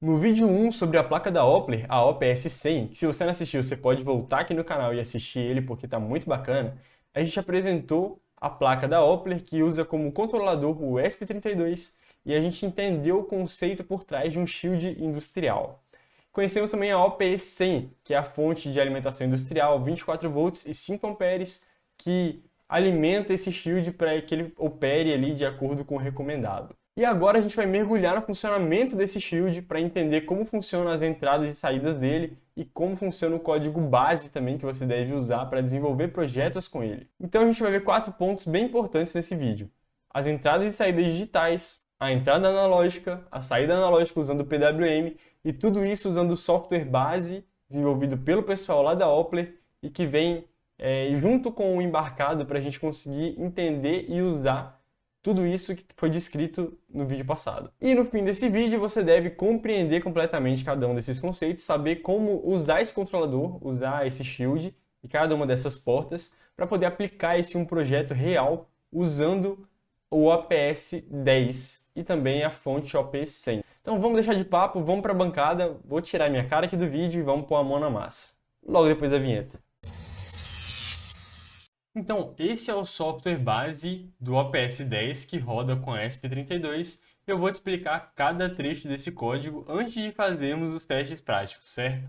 No vídeo 1 sobre a placa da Opler, a OPS100, que se você não assistiu, você pode voltar aqui no canal e assistir ele porque está muito bacana, a gente apresentou a placa da Opler que usa como controlador o ESP32 e a gente entendeu o conceito por trás de um shield industrial. Conhecemos também a OPS100, que é a fonte de alimentação industrial, 24 volts e 5 amperes, que alimenta esse shield para que ele opere ali de acordo com o recomendado. E agora a gente vai mergulhar no funcionamento desse shield para entender como funcionam as entradas e saídas dele e como funciona o código base também que você deve usar para desenvolver projetos com ele. Então a gente vai ver 4 pontos bem importantes nesse vídeo: as entradas e saídas digitais, a entrada analógica, a saída analógica usando o PWM e tudo isso usando o software base desenvolvido pelo pessoal lá da Opler e que vem junto com o embarcado para a gente conseguir entender e usar tudo isso que foi descrito no vídeo passado. E no fim desse vídeo você deve compreender completamente cada um desses conceitos, saber como usar esse controlador, usar esse shield e cada uma dessas portas para poder aplicar isso em um projeto real usando o OPS 10 e também a fonte OPS 100. Então vamos deixar de papo, vamos para a bancada, vou tirar minha cara aqui do vídeo e vamos pôr a mão na massa. Logo depois da vinheta. Então, esse é o software base do OPS 10 que roda com a ESP32. Eu vou te explicar cada trecho desse código antes de fazermos os testes práticos, certo?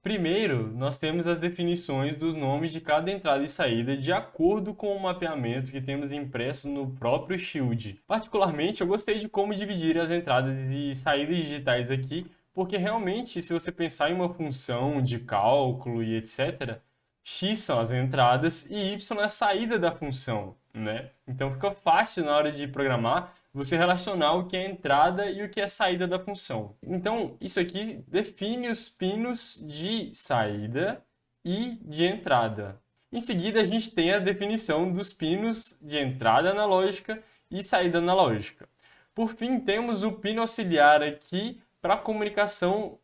Primeiro, nós temos as definições dos nomes de cada entrada e saída de acordo com o mapeamento que temos impresso no próprio Shield. Particularmente, eu gostei de como dividir as entradas e saídas digitais aqui, porque realmente, se você pensar em uma função de cálculo e etc., x são as entradas e y é a saída da função, né? Então fica fácil na hora de programar você relacionar o que é entrada e o que é saída da função. Então isso aqui define os pinos de saída e de entrada. Em seguida a gente tem a definição dos pinos de entrada analógica e saída analógica. Por fim, temos o pino auxiliar aqui para a comunicação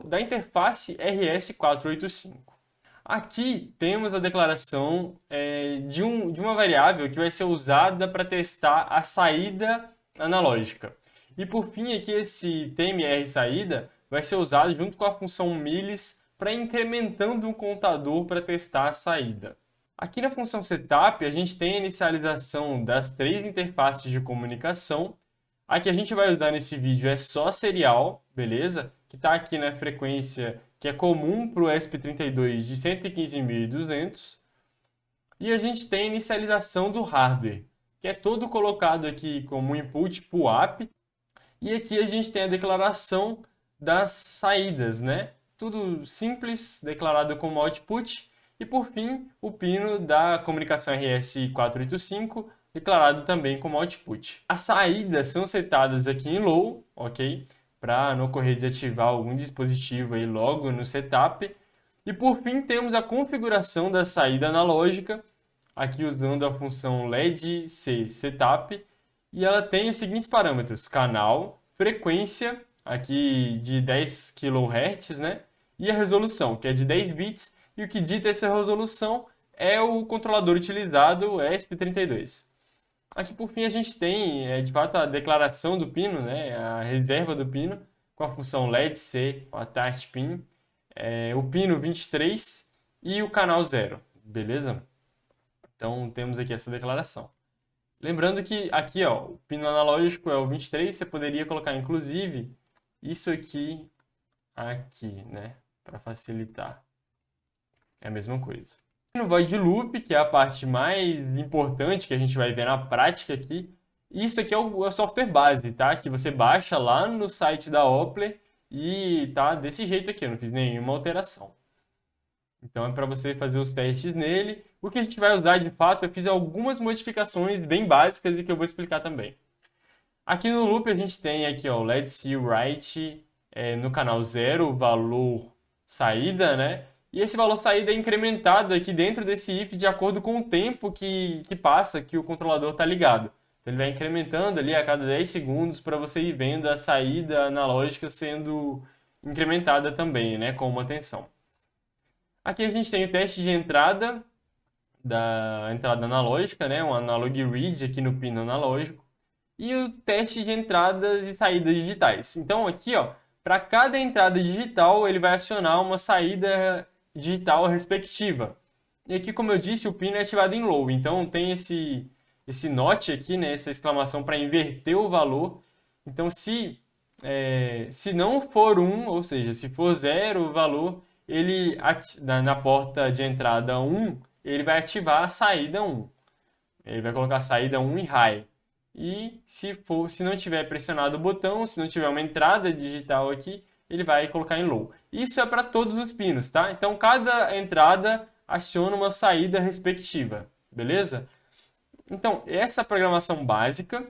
da interface RS485. Aqui temos a declaração de uma variável que vai ser usada para testar a saída analógica. E por fim, aqui esse tmr saída vai ser usado junto com a função milis para incrementando um contador para testar a saída. Aqui na função setup, a gente tem a inicialização das 3 interfaces de comunicação. A que a gente vai usar nesse vídeo é só serial, beleza? Que está aqui na frequência que é comum para o ESP32 de 115.200. E a gente tem a inicialização do hardware, que é todo colocado aqui como input PUAP. E aqui a gente tem a declaração das saídas, né? Tudo simples, declarado como output. E por fim, o pino da comunicação RS485, declarado também como output. As saídas são setadas aqui em low, ok? Para não ocorrer de ativar algum dispositivo aí logo no setup. E por fim temos a configuração da saída analógica, aqui usando a função LED-C setup, e ela tem os seguintes parâmetros: canal, frequência, aqui de 10 kHz, né? E a resolução, que é de 10 bits, e o que dita essa resolução é o controlador utilizado, o ESP32. Aqui, por fim, a gente tem, de fato, a declaração do pino, né? A reserva do pino, com a função LED-C, o attach pin, o pino 23 e o canal 0, beleza? Então, temos aqui essa declaração. Lembrando que aqui, ó, o pino analógico é o 23, você poderia colocar, inclusive, isso aqui, né? Para facilitar. É a mesma coisa. No void loop, que é a parte mais importante que a gente vai ver na prática aqui, isso aqui é o software base, tá? Que você baixa lá no site da Opler e tá desse jeito aqui, eu não fiz nenhuma alteração. Então é para você fazer os testes nele. O que a gente vai usar de fato, eu fiz algumas modificações bem básicas e que eu vou explicar também. Aqui no loop a gente tem aqui, ó, let's see write no canal 0, o valor saída, né? E esse valor saída é incrementado aqui dentro desse if de acordo com o tempo que passa que o controlador está ligado. Então ele vai incrementando ali a cada 10 segundos para você ir vendo a saída analógica sendo incrementada também, né, com manutenção. Aqui a gente tem o teste de entrada da entrada analógica, né, um analog read aqui no pino analógico, e o teste de entradas e saídas digitais. Então aqui, ó, para cada entrada digital, ele vai acionar uma saída digital respectiva. E aqui, como eu disse, o pino é ativado em low, então tem esse note aqui, né, essa exclamação para inverter o valor. Então, se não for 1, ou seja, se for 0 o valor, ele na porta de entrada 1, ele vai ativar a saída 1. Ele vai colocar a saída 1 em high. E se não tiver pressionado o botão, se não tiver uma entrada digital aqui, ele vai colocar em low. Isso é para todos os pinos, tá? Então, cada entrada aciona uma saída respectiva, beleza? Então, essa é a programação básica.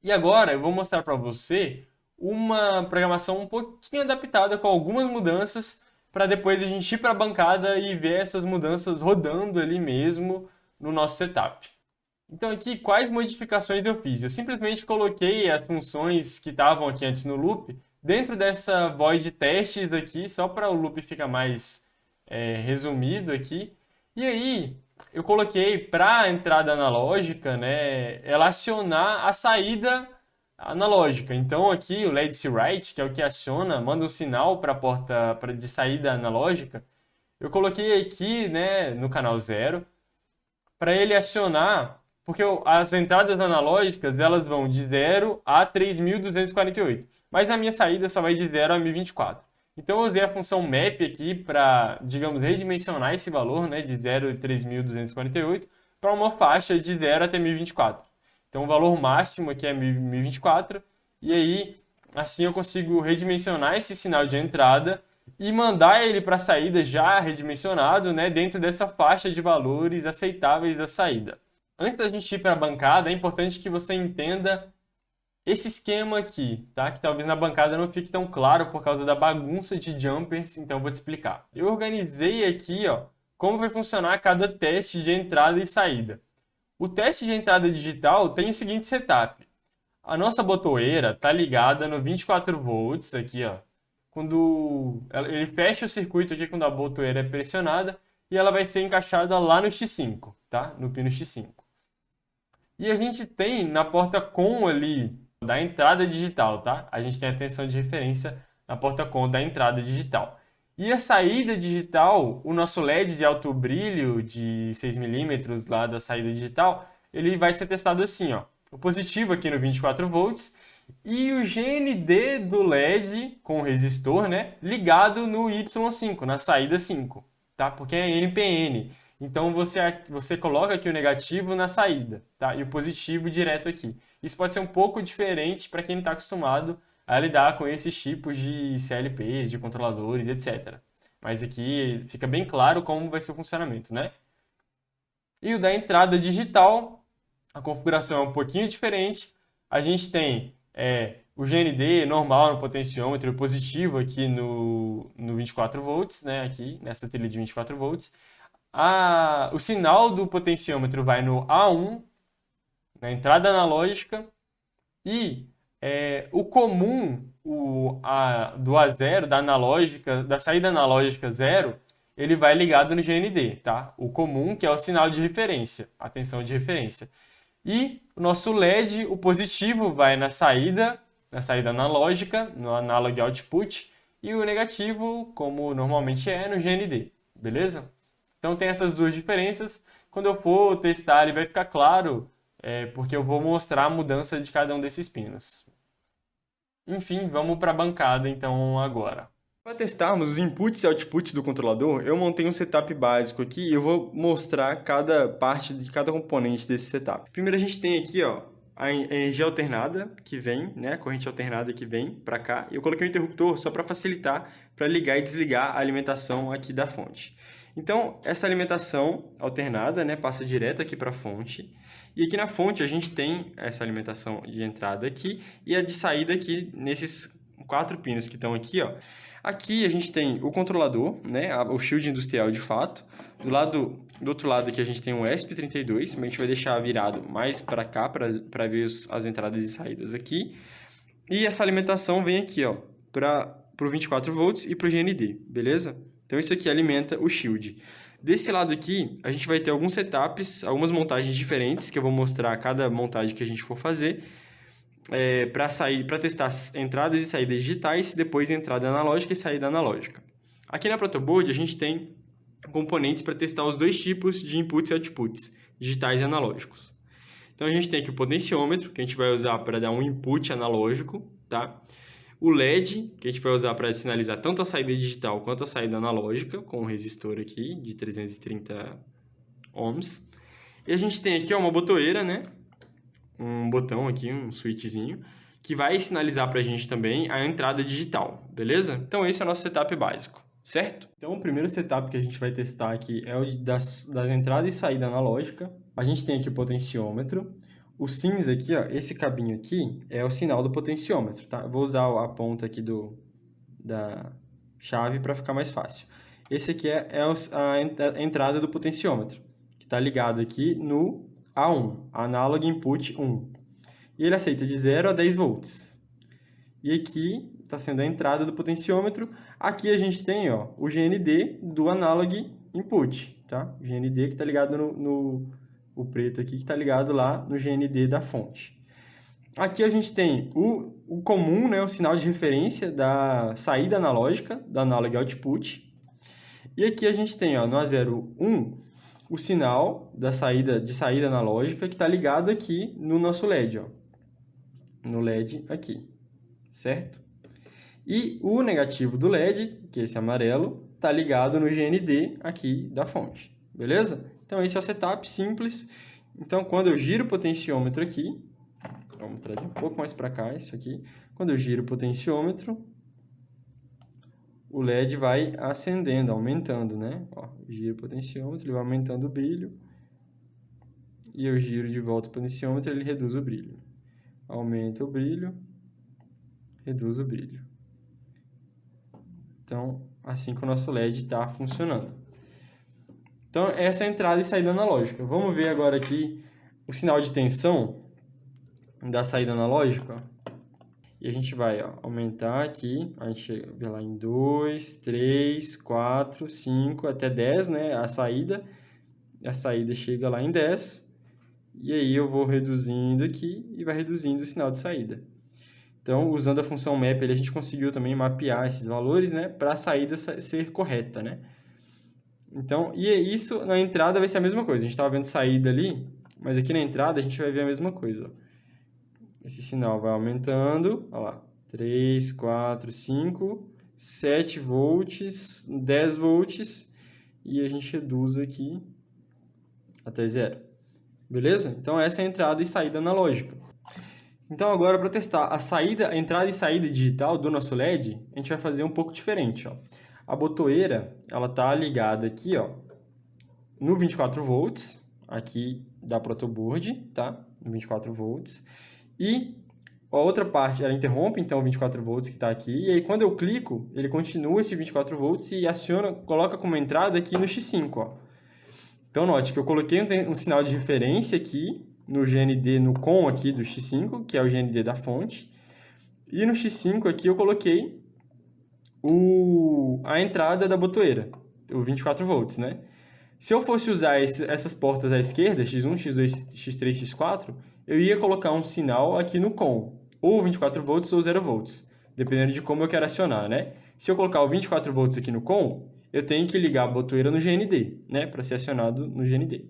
E agora eu vou mostrar para você uma programação um pouquinho adaptada com algumas mudanças para depois a gente ir para a bancada e ver essas mudanças rodando ali mesmo no nosso setup. Então aqui, quais modificações eu fiz? Eu simplesmente coloquei as funções que estavam aqui antes no loop dentro dessa void testes aqui, só para o loop ficar mais resumido aqui. E aí, eu coloquei para a entrada analógica, né, ela acionar a saída analógica. Então aqui o LED write, que é o que aciona, manda um sinal para a porta de saída analógica. Eu coloquei aqui, né, no canal 0, para ele acionar, porque as entradas analógicas elas vão de 0 a 3248, mas a minha saída só vai de 0 a 1024. Então eu usei a função map aqui para, digamos, redimensionar esse valor, né, de 0 a 3248 para uma faixa de 0 até 1024. Então o valor máximo aqui é 1024 e aí assim eu consigo redimensionar esse sinal de entrada e mandar ele para a saída já redimensionado, né, dentro dessa faixa de valores aceitáveis da saída. Antes da gente ir para a bancada, é importante que você entenda esse esquema aqui, tá? Que talvez na bancada não fique tão claro por causa da bagunça de jumpers, então eu vou te explicar. Eu organizei aqui, ó, como vai funcionar cada teste de entrada e saída. O teste de entrada digital tem o seguinte setup. A nossa botoeira está ligada no 24 volts aqui, ó. Quando ele fecha o circuito aqui quando a botoeira é pressionada e ela vai ser encaixada lá no X5, tá? No pino X5. E a gente tem na porta COM ali da entrada digital, tá? A gente tem a tensão de referência na porta COM da entrada digital. E a saída digital, o nosso LED de alto brilho de 6mm lá da saída digital, ele vai ser testado assim, ó. O positivo aqui no 24 volts e o GND do LED com o resistor, né, ligado no Y5, na saída 5, tá? Porque é NPN. Então você coloca aqui o negativo na saída, tá? E o positivo direto aqui. Isso pode ser um pouco diferente para quem não está acostumado a lidar com esses tipos de CLPs, de controladores, etc. Mas aqui fica bem claro como vai ser o funcionamento, né? E o da entrada digital, a configuração é um pouquinho diferente. A gente tem o GND normal no potenciômetro, positivo aqui no 24 volts, né? Aqui nessa trilha de 24 volts. O sinal do potenciômetro vai no A1, na entrada analógica, e o comum do A0, da analógica, da saída analógica 0, ele vai ligado no GND, tá? O comum, que é o sinal de referência, a tensão de referência. E o nosso LED, o positivo, vai na saída analógica, no analog output, e o negativo, como normalmente é, no GND, beleza? Então tem essas duas diferenças. Quando eu for testar, ele vai ficar claro, porque eu vou mostrar a mudança de cada um desses pinos. Enfim, vamos para a bancada então agora. Para testarmos os inputs e outputs do controlador, eu montei um setup básico aqui e eu vou mostrar cada parte de cada componente desse setup. Primeiro a gente tem aqui, ó, a energia alternada que vem, né, a corrente alternada que vem para cá. Eu coloquei um interruptor só para facilitar, para ligar e desligar a alimentação aqui da fonte. Então, essa alimentação alternada, né, passa direto aqui para a fonte. E aqui na fonte a gente tem essa alimentação de entrada aqui e a de saída aqui nesses 4 pinos que estão aqui, ó. Aqui a gente tem o controlador, né, o shield industrial de fato. Do outro lado aqui a gente tem um ESP32, mas a gente vai deixar virado mais para cá para ver as entradas e saídas aqui. E essa alimentação vem aqui, ó, para o 24 volts e para o GND, beleza? Então isso aqui alimenta o shield. Desse lado aqui, a gente vai ter alguns setups, algumas montagens diferentes, que eu vou mostrar cada montagem que a gente for fazer. para testar entradas e saídas digitais, depois entrada analógica e saída analógica. Aqui na protoboard a gente tem componentes para testar os dois tipos de inputs e outputs, digitais e analógicos. Então a gente tem aqui o potenciômetro, que a gente vai usar para dar um input analógico, tá? O LED, que a gente vai usar para sinalizar tanto a saída digital quanto a saída analógica, com um resistor aqui de 330 ohms. E a gente tem aqui uma botoeira, né? Um botão aqui, um switchzinho, que vai sinalizar para a gente também a entrada digital, beleza? Então esse é o nosso setup básico, certo? Então o primeiro setup que a gente vai testar aqui é o das entrada e saída analógica. A gente tem aqui o potenciômetro. O cinza aqui, ó, esse cabinho aqui é o sinal do potenciômetro, tá? Eu vou usar a ponta aqui da chave para ficar mais fácil. Esse aqui é a entrada do potenciômetro, que está ligado aqui no A1, Analog Input 1. E ele aceita de 0 a 10 volts. E aqui está sendo a entrada do potenciômetro. Aqui a gente tem, ó, o GND do Analog Input, tá? O GND que está ligado o preto aqui, que está ligado lá no GND da fonte. Aqui a gente tem o comum, né, o sinal de referência da saída analógica, do Analog Output. E aqui a gente tem, ó, no A01, o sinal de saída analógica que está ligado aqui no nosso LED, ó, no LED aqui, certo? E o negativo do LED, que é esse amarelo, está ligado no GND aqui da fonte, beleza? Então esse é o setup simples. Então quando eu giro o potenciômetro aqui, vamos trazer um pouco mais para cá isso aqui. Quando eu giro o potenciômetro, o LED vai acendendo, aumentando, né? Ó, giro o potenciômetro, ele vai aumentando o brilho. E eu giro de volta o potenciômetro, ele reduz o brilho. Aumenta o brilho, reduz o brilho. Então, assim que o nosso LED está funcionando. Então, essa é a entrada e saída analógica. Vamos ver agora aqui o sinal de tensão da saída analógica. E a gente vai, ó, aumentar aqui, a gente vê lá em 2, 3, 4, 5, até 10, né? A saída chega lá em 10. E aí eu vou reduzindo aqui e vai reduzindo o sinal de saída. Então, usando a função map, a gente conseguiu também mapear esses valores, né? Para a saída ser correta, né? Então, e isso na entrada vai ser a mesma coisa. A gente estava vendo saída ali, mas aqui na entrada a gente vai ver a mesma coisa, ó. Esse sinal vai aumentando, olha lá, 3, 4, 5, 7 volts, 10 volts, e a gente reduz aqui até 0. Beleza? Então essa é a entrada e saída analógica. Então agora para testar a entrada e saída digital do nosso LED, a gente vai fazer um pouco diferente, ó. A botoeira, ela tá ligada aqui, ó, no 24 volts, aqui da protoboard, tá? No 24 volts. E a outra parte, ela interrompe, então, o 24 volts que está aqui. E aí, quando eu clico, ele continua esse 24 volts e coloca como entrada aqui no X5, ó. Então, note que eu coloquei um sinal de referência aqui no GND, no COM aqui do X5, que é o GND da fonte. E no X5 aqui eu coloquei a entrada da botoeira, o 24 volts, né? Se eu fosse usar essas portas à esquerda, X1, X2, X3, X4, eu ia colocar um sinal aqui no COM, ou 24 volts ou 0 volts, dependendo de como eu quero acionar, né? Se eu colocar o 24 volts aqui no COM, eu tenho que ligar a botoeira no GND, né? Para ser acionado no GND.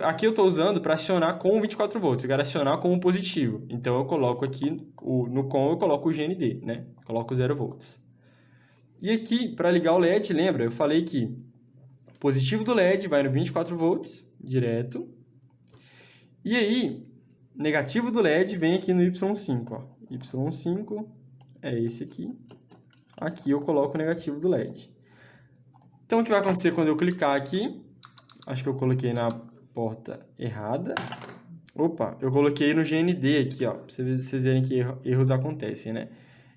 Aqui eu estou usando para acionar com 24 volts, eu quero acionar com o positivo. Então eu coloco aqui, no COM eu coloco o GND, né? Coloco 0 volts. E aqui, para ligar o LED, lembra? Eu falei que o positivo do LED vai no 24 volts, direto. E aí, negativo do LED vem aqui no Y5, ó. Y5 é esse aqui. Aqui eu coloco o negativo do LED. Então, o que vai acontecer quando eu clicar aqui? Acho que eu coloquei na porta errada. Opa, eu coloquei no GND aqui, ó. Pra vocês verem que erros acontecem, né?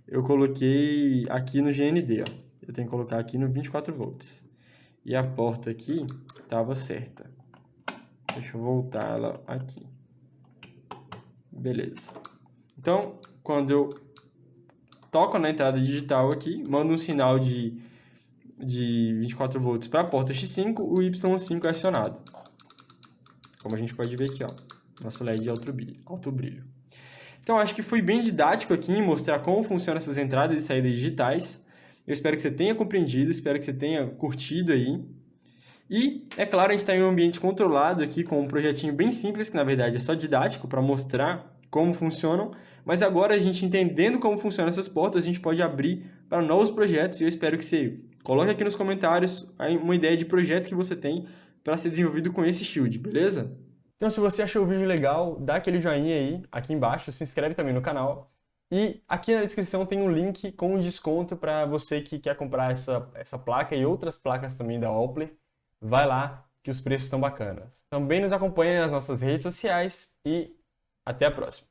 Eu coloquei aqui no GND, ó. Eu tenho que colocar aqui no 24 volts. E a porta aqui estava certa. Deixa eu voltar ela aqui. Beleza. Então, quando eu toco na entrada digital aqui, mando um sinal de 24 volts para a porta X5, o Y5 é acionado. Como a gente pode ver aqui, ó. Nosso LED de alto brilho. Então, Então, acho que fui bem didático aqui em mostrar como funcionam essas entradas e saídas digitais. Eu espero que você tenha compreendido, espero que você tenha curtido aí. E, é claro, a gente está em um ambiente controlado aqui com um projetinho bem simples, que na verdade é só didático para mostrar como funcionam. Mas agora, a gente entendendo como funcionam essas portas, a gente pode abrir para novos projetos. E eu espero que você coloque aqui nos comentários uma ideia de projeto que você tem para ser desenvolvido com esse Shield, beleza? Então, se você achou o vídeo legal, dá aquele joinha aí, aqui embaixo, se inscreve também no canal. E aqui na descrição tem um link com um desconto para você que quer comprar essa placa e outras placas também da Oppler. Vai lá, que os preços estão bacanas. Também nos acompanhe nas nossas redes sociais e até a próxima.